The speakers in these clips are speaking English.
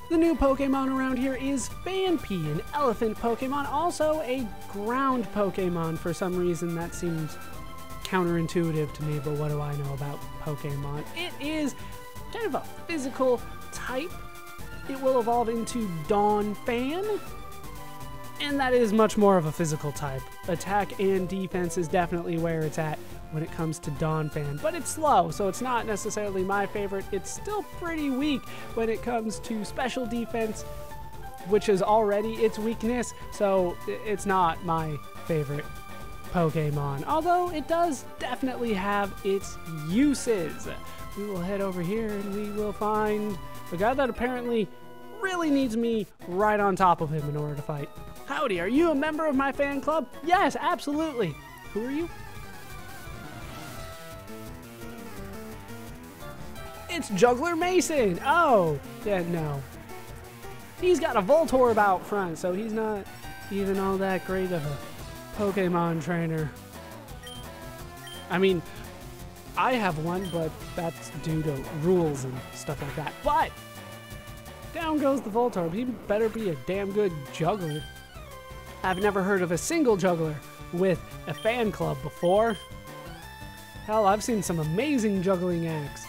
The new Pokemon around here is Phanpy, an elephant Pokemon, also a ground Pokemon. For some reason that seems counterintuitive to me, but what do I know about Pokemon? It is kind of a physical type. It will evolve into Donphan, and that is much more of a physical type. Attack and defense is definitely where it's at when it comes to Donphan, but it's slow, so it's not necessarily my favorite. It's still pretty weak when it comes to special defense, which is already its weakness, so it's not my favorite Pokemon, although it does definitely have its uses. We will head over here and we will find a guy that apparently really needs me right on top of him in order to fight. Howdy, are you a member of my fan club? Yes, absolutely. Who are you? It's Juggler Mason. Oh, yeah, no. He's got a Voltorb out front, so he's not even all that great of a Pokemon trainer. I mean, I have one, but that's due to rules and stuff like that. But down goes the Voltorb. He better be a damn good juggler. I've never heard of a single juggler with a fan club before. Hell, I've seen some amazing juggling acts,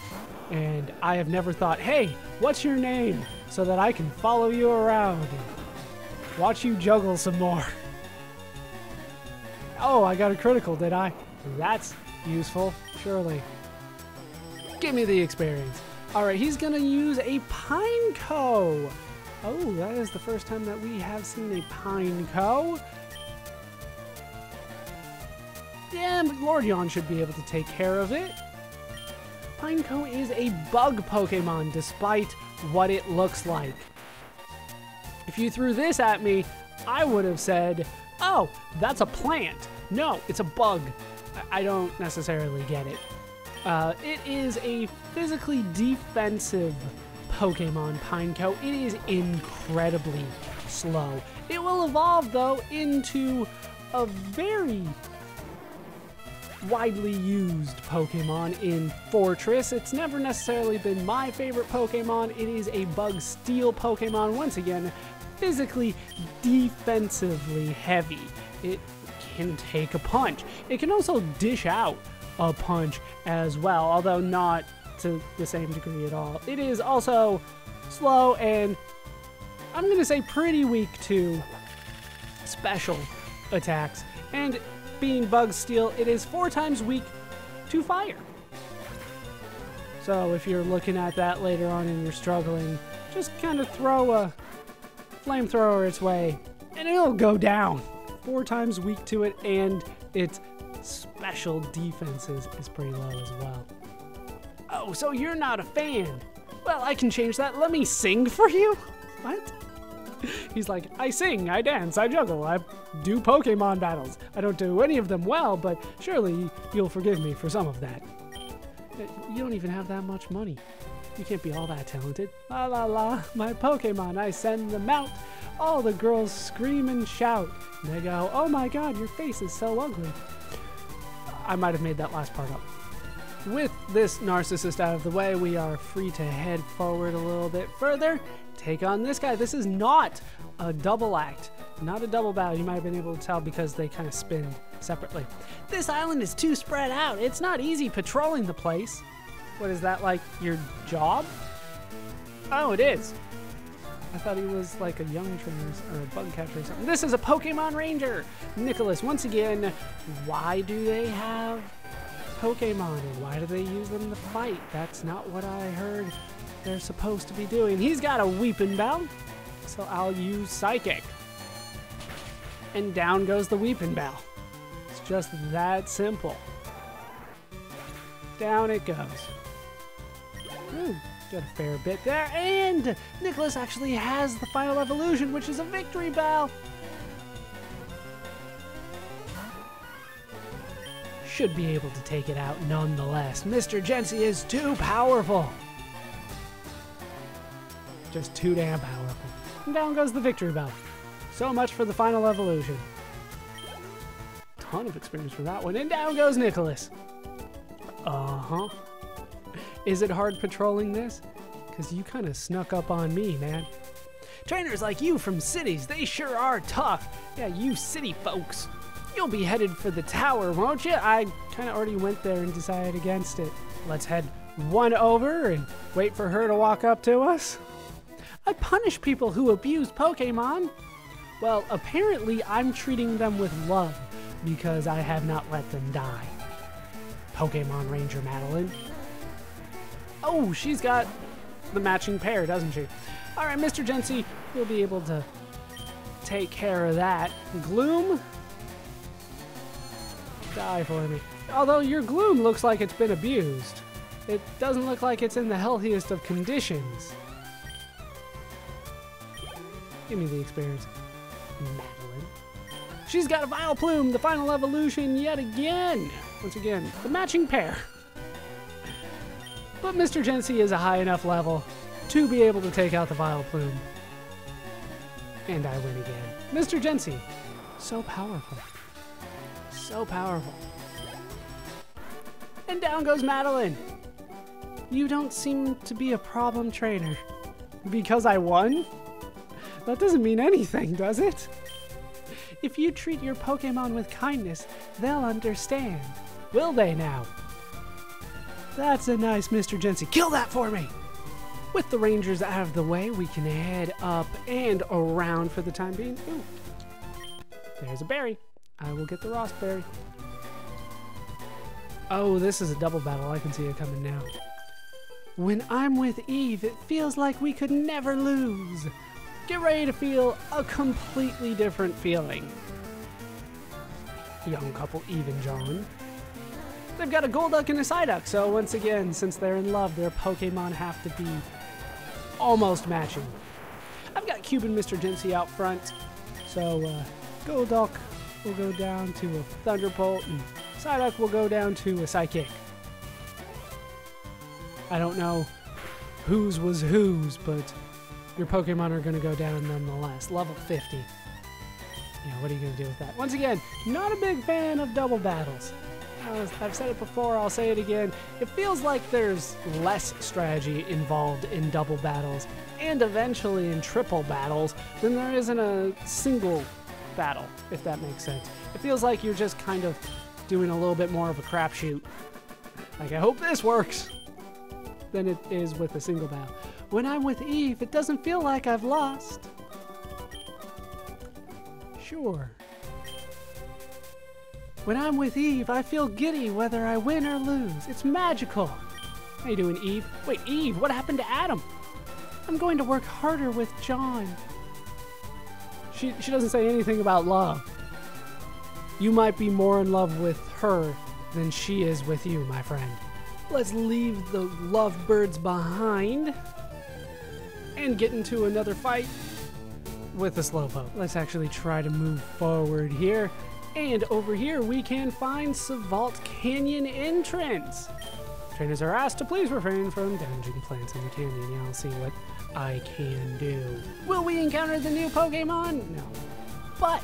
and I have never thought, hey, what's your name? So that I can follow you around and watch you juggle some more. Oh, I got a critical, did I? That's useful, surely. Give me the experience. All right, he's gonna use a Pineco. Oh, that is the first time that we have seen a Pineco. Yeah, Lordion should be able to take care of it. Pineco is a bug Pokemon, despite what it looks like. If you threw this at me, I would have said, oh, that's a plant. No, it's a bug. I don't necessarily get it. It is a physically defensive Pokemon, Pineco. It is incredibly slow. It will evolve, though, into a very widely used Pokemon in Fortress. It's never necessarily been my favorite Pokemon. It is a bug steel Pokemon, once again, physically defensively heavy. It can take a punch. It can also dish out a punch as well, although not to the same degree at all. It is also slow and I'm gonna say pretty weak to special attacks, and being bug steel, it is 4 times weak to fire. So if you're looking at that later on and you're struggling, just kind of throw a flamethrower its way and it'll go down. 4 times weak to it, and its special defenses is pretty low as well. Oh, so you're not a fan. Well, I can change that. Let me sing for you. What? He's like, I sing, I dance, I juggle, I do Pokemon battles. I don't do any of them well, but surely you'll forgive me for some of that. You don't even have that much money. You can't be all that talented. La la la, my Pokemon, I send them out. All the girls scream and shout. And they go, oh my god, your face is so ugly. I might have made that last part up. With this narcissist out of the way, we are free to head forward a little bit further. Take on this guy. This is not a double act, not a double battle. You might have been able to tell because they kind of spin separately. This island is too spread out. It's not easy patrolling the place. What is that, like your job? Oh, it is. I thought he was like a young trainer or a bug catcher or something. This is a Pokemon Ranger. Nicholas, once again, why do they have Pokemon and why do they use them to fight? That's not what I heard they're supposed to be doing. He's got a Weeping Bell, so I'll use Psychic. And down goes the Weeping Bell. It's just that simple. Down it goes. Ooh, got a fair bit there, and Nicholas actually has the final evolution, which is a Victory Bell. Should be able to take it out nonetheless. Mr. Jency is too powerful. Just too damn powerful. And down goes the Victory Bell. So much for the final evolution. Ton of experience for that one. And down goes Nicholas. Uh-huh. Is it hard patrolling this? Because you kind of snuck up on me, man. Trainers like you from cities, they sure are tough. Yeah, you city folks. You'll be headed for the tower, won't you? I kind of already went there and decided against it. Let's head one over and wait for her to walk up to us. I punish people who abuse Pokemon. Well, apparently I'm treating them with love because I have not let them die. Pokemon Ranger Madeline. Oh, she's got the matching pair, doesn't she? All right, Mr. Jency, you'll be able to take care of that. Gloom? Die for me. Although your Gloom looks like it's been abused. It doesn't look like it's in the healthiest of conditions. Give me the experience. Madeline. She's got a Vileplume, the final evolution yet again. Once again, the matching pair. But Mr. Jency is a high enough level to be able to take out the Vileplume. And I win again. Mr. Jency, so powerful. So powerful. And down goes Madeline. You don't seem to be a problem trainer. Because I won? That doesn't mean anything, does it? If you treat your Pokemon with kindness, they'll understand. Will they now? That's a nice Mr. Jency. Kill that for me! With the Rangers out of the way, we can head up and around for the time being. Ooh. There's a berry. I will get the Ross berry. Oh, this is a double battle. I can see it coming now. When I'm with Eve, it feels like we could never lose. Get ready to feel a completely different feeling. Young couple Eve and John. They've got a Golduck and a Psyduck, so once again, since they're in love, their Pokemon have to be almost matching. I've got Cube and Mr. Jency out front, so Golduck will go down to a Thunderbolt, and Psyduck will go down to a Psychic. I don't know whose was whose, but your Pokemon are going to go down nonetheless. Level 50. Yeah, what are you going to do with that? Once again, not a big fan of double battles. I've said it before, I'll say it again. It feels like there's less strategy involved in double battles and eventually in triple battles than there is in a single battle, if that makes sense. It feels like you're just kind of doing a little bit more of a crapshoot. Like, I hope this works, than it is with a single battle. When I'm with Eve, it doesn't feel like I've lost. Sure. When I'm with Eve, I feel giddy whether I win or lose. It's magical. How you doing, Eve? Wait, Eve, what happened to Adam? I'm going to work harder with John. She doesn't say anything about love. You might be more in love with her than she is with you, my friend. Let's leave the lovebirds behind and get into another fight with the Slowpoke. Let's actually try to move forward here. And over here we can find Sevault Canyon entrance. Trainers are asked to please refrain from damaging plants in the canyon. Yeah, I'll see what I can do. Will we encounter the new Pokemon? No. But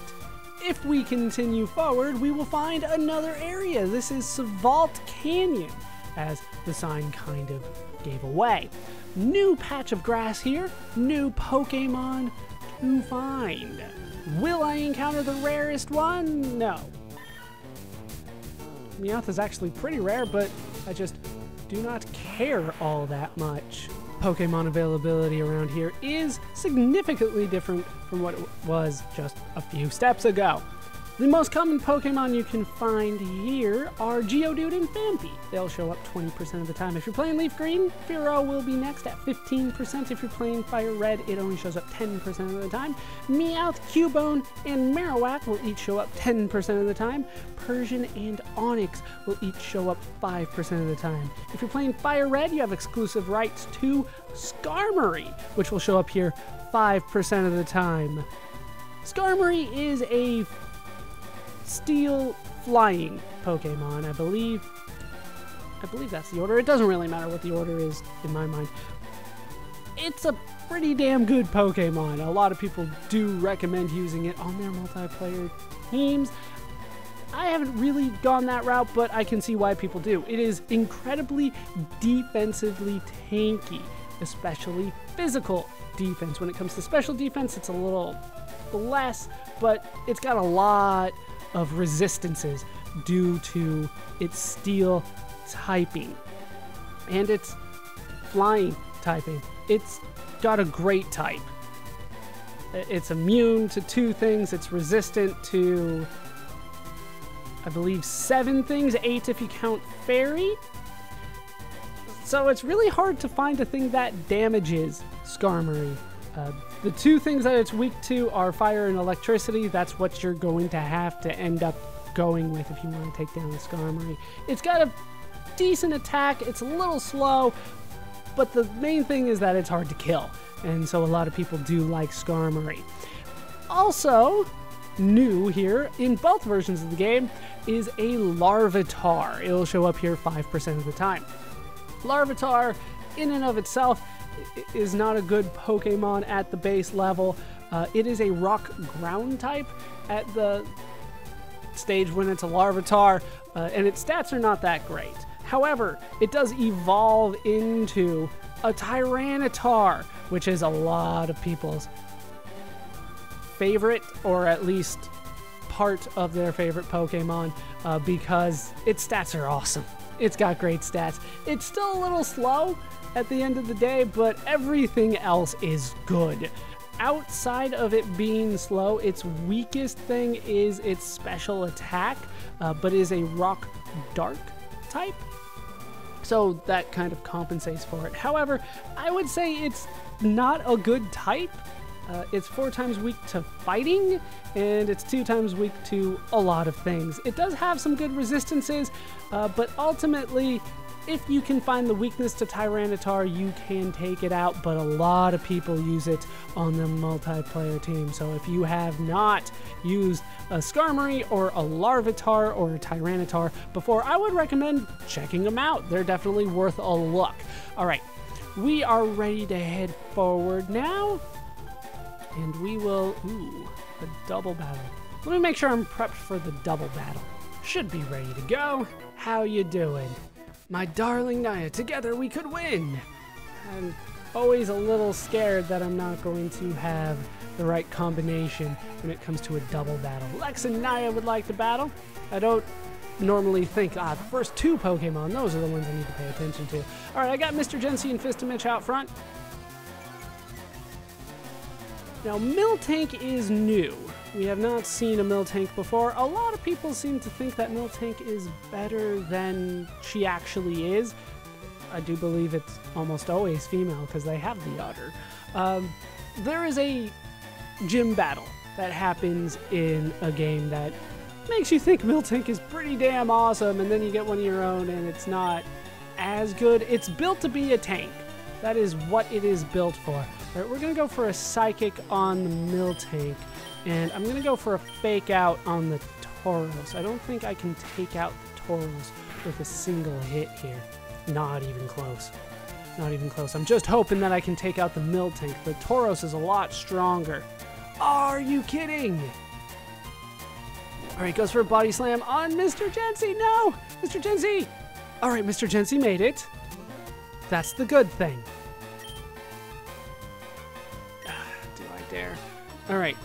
if we continue forward, we will find another area. This is Sevault Canyon, as the sign kind of gave away. New patch of grass here, new Pokemon to find. Will I encounter the rarest one? No. Meowth is actually pretty rare, but I just do not care all that much. Pokemon availability around here is significantly different from what it was just a few steps ago. The most common Pokemon you can find here are Geodude and Phanpy. They'll show up 20% of the time. If you're playing Leaf Green, Fearow will be next at 15%. If you're playing Fire Red, it only shows up 10% of the time. Meowth, Cubone, and Marowak will each show up 10% of the time. Persian and Onix will each show up 5% of the time. If you're playing Fire Red, you have exclusive rights to Skarmory, which will show up here 5% of the time. Skarmory is a Steel Flying Pokemon, I believe that's the order. It doesn't really matter what the order is in my mind. It's a pretty damn good Pokemon. A lot of people do recommend using it on their multiplayer teams. I haven't really gone that route, but I can see why people do. It is incredibly defensively tanky, especially physical defense. When it comes to special defense, it's a little less, but it's got a lot of resistances due to its steel typing and its flying typing. It's got a great type. It's immune to 2 things. It's resistant to, I believe, 7 things, 8 if you count fairy. So it's really hard to find a thing that damages Skarmory. The 2 things that it's weak to are fire and electricity. That's what you're going to have to end up going with if you want to take down the Skarmory. It's got a decent attack. It's a little slow, but the main thing is that it's hard to kill. And so a lot of people do like Skarmory. Also, new here in both versions of the game is a Larvitar. It'll show up here 5% of the time. Larvitar, in and of itself, is not a good Pokemon at the base level. It is a rock ground type at the stage when it's a Larvitar, and its stats are not that great. However, it does evolve into a Tyranitar, which is a lot of people's favorite, or at least part of their favorite Pokemon, because its stats are awesome. It's got great stats. It's still a little slow at the end of the day, but everything else is good. Outside of it being slow, its weakest thing is its special attack, but is a rock dark type. So that kind of compensates for it. However, I would say it's not a good type. It's 4 times weak to fighting, and it's 2 times weak to a lot of things. It does have some good resistances, but ultimately, if you can find the weakness to Tyranitar, you can take it out, but a lot of people use it on the multiplayer team. So if you have not used a Skarmory or a Larvitar or a Tyranitar before, I would recommend checking them out. They're definitely worth a look. All right, we are ready to head forward now, and we will, a double battle. Let me make sure I'm prepped for the double battle. Should be ready to go. How you doing? My darling Naya, together we could win! I'm always a little scared that I'm not going to have the right combination when it comes to a double battle. Lex and Naya would like to battle. I don't normally think, the first 2 Pokemon, those are the ones I need to pay attention to. Alright, I got Mr. Gency and Fistamich out front. Now, Miltank is new. We have not seen a Miltank before. A lot of people seem to think that Miltank is better than she actually is. I do believe it's almost always female because they have the udder. There is a gym battle that happens in a game that makes you think Miltank is pretty damn awesome, and then you get one of your own and it's not as good. It's built to be a tank. That is what it is built for. All right, we're going to go for a Psychic on the Miltank, and I'm going to go for a Fake Out on the Tauros. I don't think I can take out the Tauros with a single hit here. Not even close. Not even close. I'm just hoping that I can take out the Miltank. The Tauros is a lot stronger. Are you kidding? All right, goes for a Body Slam on Mr. Gency. No! Mr. Gency! All right, Mr. Gency made it. That's the good thing. Do I dare? All right.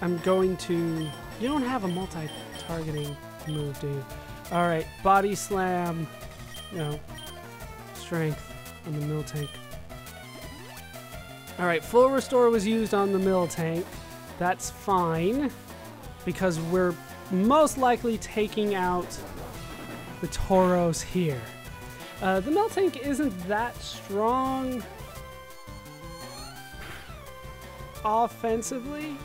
I'm going to... You don't have a multi-targeting move, do you? All right, Body Slam. No. Strength on the Miltank. All right, Full Restore was used on the Miltank. That's fine, because we're most likely taking out the Tauros here. The Miltank isn't that strong offensively.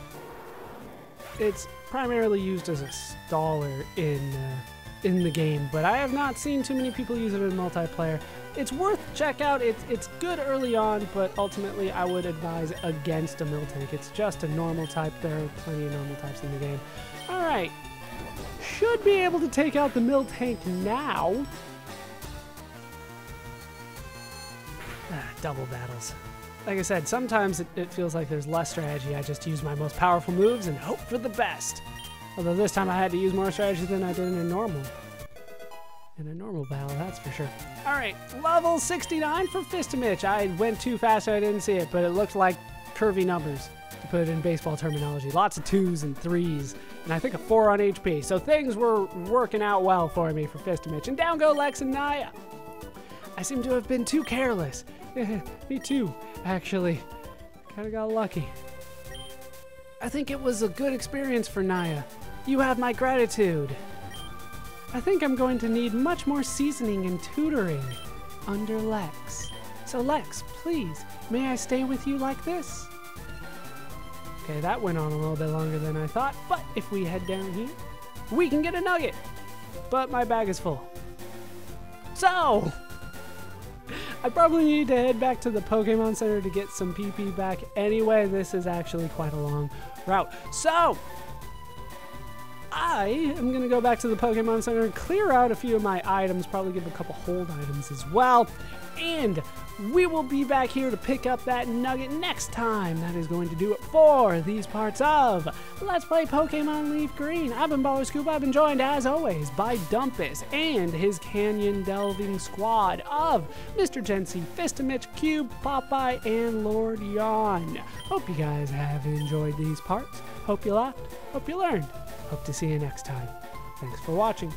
It's primarily used as a staller in the game, but I have not seen too many people use it in multiplayer. It's worth check out. It's good early on, but ultimately I would advise against a Miltank. It's just a normal type. There are plenty of normal types in the game. All right, should be able to take out the Miltank now. Double battles. Like I said, sometimes it feels like there's less strategy. I just use my most powerful moves and hope for the best. Although this time I had to use more strategy than I did in normal. in a normal battle, that's for sure. All right, level 69 for Fistimich. I went too fast, so I didn't see it, but it looked like curvy numbers, to put it in baseball terminology. Lots of 2s and 3s, and I think a 4 on HP. So things were working out well for me for Fistimich. And down go Lex and Naya. I seem to have been too careless. Me too, actually. Kind of got lucky. I think it was a good experience for Naya. You have my gratitude. I think I'm going to need much more seasoning and tutoring under Lex. So Lex, please, may I stay with you like this? Okay, that went on a little bit longer than I thought, but if we head down here, we can get a nugget. But my bag is full. So, I probably need to head back to the Pokemon Center to get some PP back anyway. This is actually quite a long route. So, I am going to go back to the Pokemon Center and clear out a few of my items, probably give a couple hold items as well. And we will be back here to pick up that nugget next time. That is going to do it for these parts of Let's Play Pokemon LeafGreen. I've been Baller Scoop. I've been joined, as always, by Dumpus and his canyon delving squad of Mr. Jency, Fistimich, Cube, Popeye, and Lord Yawn. Hope you guys have enjoyed these parts. Hope you laughed. Hope you learned. Hope to see you next time. Thanks for watching.